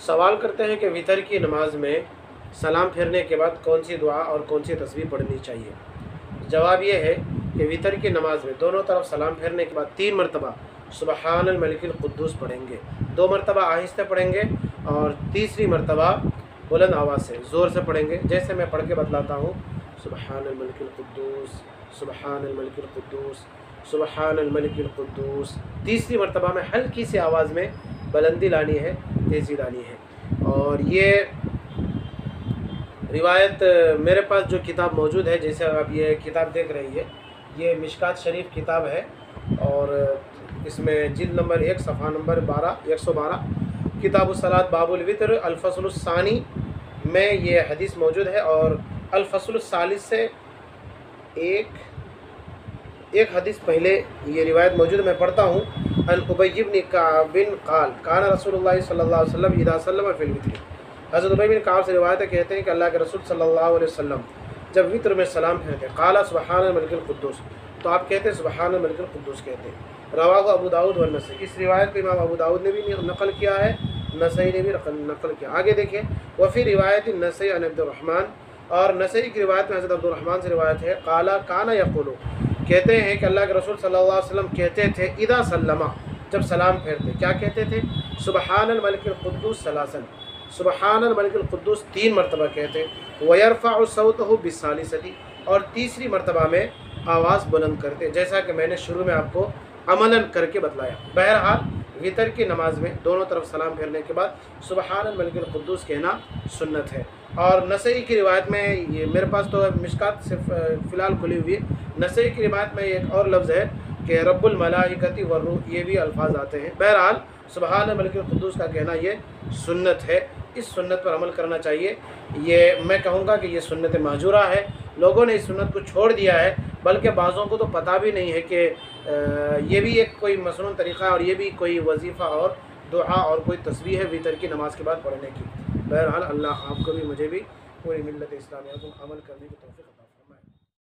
سوال کرتے ہیں کہ وطر کی نماز میں سلام پھیرنے کے بعد کون سی دعا اور کون سی تسبیح پڑھنی چاہیے؟ جواب یہ ہے کہ وطر کی نماز میں دونوں طرف سلام پھیرنے کے بعد 3 مرتبہ سبحان الملک القدوس پڑھیں گے، 2 مرتبہ آہستہ پڑھیں گے اور تیسری مرتبہ بلند آواز سے زور سے پڑھیں گے۔ جیسے میں پڑھ کے بتلاتا ہوں، سبحان الملک القدوس، سبحان الملک القدوس، سبحان الملک القدوس۔ تیسری مرتبہ میں ہلکی سی آواز میں بلندی لانی ہے، تیزی لانی ہے۔ اور یہ روایت میرے پاس جو کتاب موجود ہے، جیسے آپ یہ کتاب دیکھ رہی ہے، یہ مشکات شریف کتاب ہے اور اس میں جلد نمبر 1 صفحہ نمبر 112 کتاب الصلاۃ باب الوتر الفصل الثانی میں یہ حدیث موجود ہے۔ اور الفصل الثالث سے ایک حدیث پہلے یہ روایت موجود ہے، میں پڑھتا ہوں۔ ان ابی بن کعب قال کان رسول اللہ صلی اللہ علیہ وسلم اذا سلم فی الوتر۔ حضرت ابی بن کعب سے روایت ہے، کہتے ہیں کہ اللہ کے رسول صلی اللہ علیہ وسلم جب وطر میں سلام پھیرتے قال سبحان الملک القدوس، تو آپ کہتے ہیں سبحان الملک القدوس کہتے ہیں۔ رواہ ابو داؤد والنسائی، اس روایت کو امام ابو داؤد نے بھی نقل کیا ہے، نسائی نے بھی نقل کیا۔ آگے دیکھیں، وفی روایت النسائی عن عبد الرحمن، اور نسائی کی روایت میں حضرت عبد الرحمن سے روایت ہے، قال کان یقول، کہتے ہیں کہ اللہ کے رسول صلی اللہ علیہ وسلم کہتے تھے اذا سلم، جب سلام پھیرتے کیا کہتے تھے؟ سبحان الملک القدوس ثلاثا، سبحان الملک القدوس 3 مرتبہ کہتے، ویرفع صوتہ بالثالثۃ، اور تیسری مرتبہ میں آواز بلند کرتے، جیسا کہ میں نے شروع میں آپ کو عملاً کر کے بتلایا۔ بہرحال وطر کی نماز میں دونوں طرف سلام پھیرنے کے بعد سبحان الملک القدوس کہنا سنت ہے۔ اور نسائی کی روایت میں، یہ میرے پاس تو مشکات صرف فی الحال کھلی ہوئی ہے، نسائی کی روایت میں ایک اور لفظ ہے کہ رب الملائکۃ والروح، یہ بھی الفاظ آتے ہیں۔ بہرحال سبحان الملک القدوس کا کہنا یہ سنت ہے، اس سنت پر عمل کرنا چاہیے۔ یہ میں کہوں گا کہ یہ سنت مہجورہ ہے، لوگوں نے اس سنت کو چھوڑ دیا ہے، بلکہ بعضوں کو تو پتہ بھی نہیں ہے کہ یہ بھی ایک کوئی مسنون طریقہ ہے اور یہ بھی کوئی وظیفہ اور دعا اور کوئی تسبیح ہے وطر کی نماز کے بعد پڑھنے کی۔ بہرحال اللہ آپ کو بھی مجھے بھی پوری ملت اسلامیہ کو عمل کرنے کی توفیق عطا فرمائے۔